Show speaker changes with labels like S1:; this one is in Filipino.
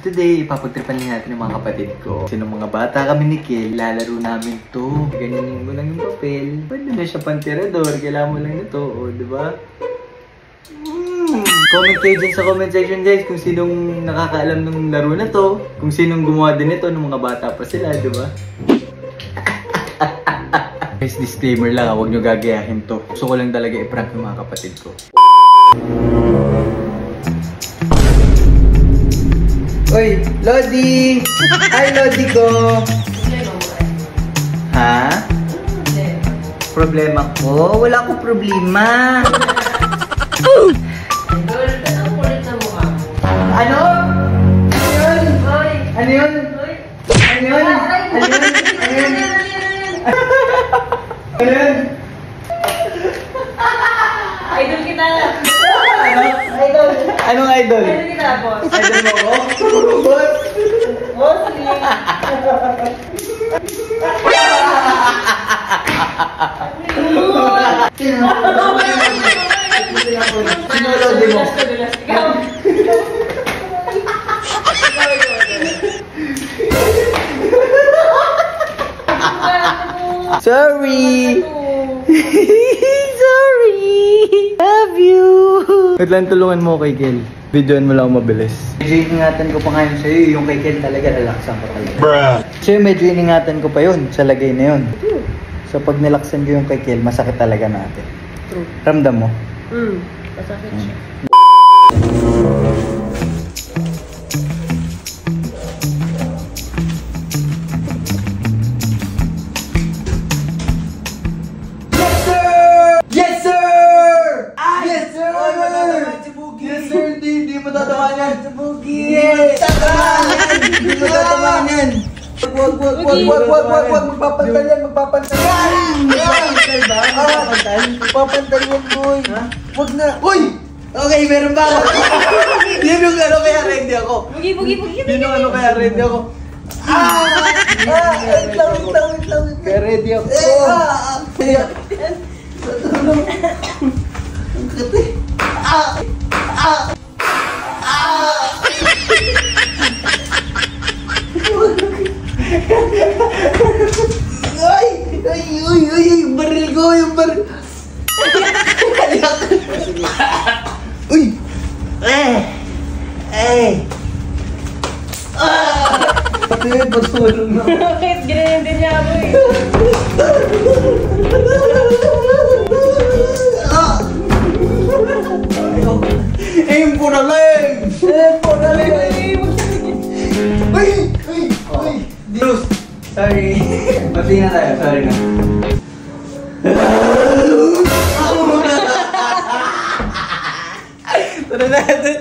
S1: Today, ipapagtripan lang natin ng mga kapatid ko. Kasi nung mga bata kami ni Kel, lalaro namin to. Ganyanin mo lang yung papel. Pwede na siya pantirador. Kailangan mo lang nito, o, diba? Comment kayo dyan sa comment section, guys, kung sinong nakakaalam ng laro na to. Kung sinong gumawa din ito nung mga bata pa sila, diba? Guys, disclaimer lang, huwag nyo gagayahin to. Gusto ko lang talaga i-prank yung mga kapatid ko. Uy, Lodi! Hi, Lodi ko! Ha? Problema ko? Wala akong problema! Ano? Ano yun? Ano yun? Ano yun? Ano yun? Ano yun? Ano yun?
S2: Idol kita!
S1: Ano?
S2: Idol!
S1: Anong idol?
S2: Idol kita, boss!
S1: Idol mo ko? Boss?
S2: Boss,
S1: Sino Lodi mo?
S2: Ikaw!
S1: Sorry! Sorry! Love you! Wait lang, tulungan mo kay Kel. Videoan mo lang mabilis. Medyo ingatan ko pa ngayon sa'yo. Yung kay Kel talaga, relaxan ko talaga.
S3: Bruh!
S1: Sa'yo, medyo iningatan ko pa yun sa lagay na yun. So pag nilaksan ko yung kay Kel, masakit talaga natin.
S2: True.
S1: Ramdam mo?
S2: Masakit siya.
S1: Yes, sir! Yes, sir! Yes, sir! Hindi matatamaan yan! Yes! Hindi matatamaan yan! Wag! Magpapantal yan! Magpapantal yan! Magpapantal ba? Magpapantal yan, boy! Wag na! Uy! Okay, meron ba ako? Yun yung ano kaya ready ako.
S2: Bugi!
S1: Yun yung ano kaya ready ako. Wait lang. Kaya ready ako. Ang kati. Ay, yung baril ko, yung baril. Uy! Pati yun, patulong na.
S2: Bakit? Ginayin din niya ako eh.
S1: Aim ko na lang! Uy! Bruce! Sorry. Mati na tayo, sorry na. Tara natin.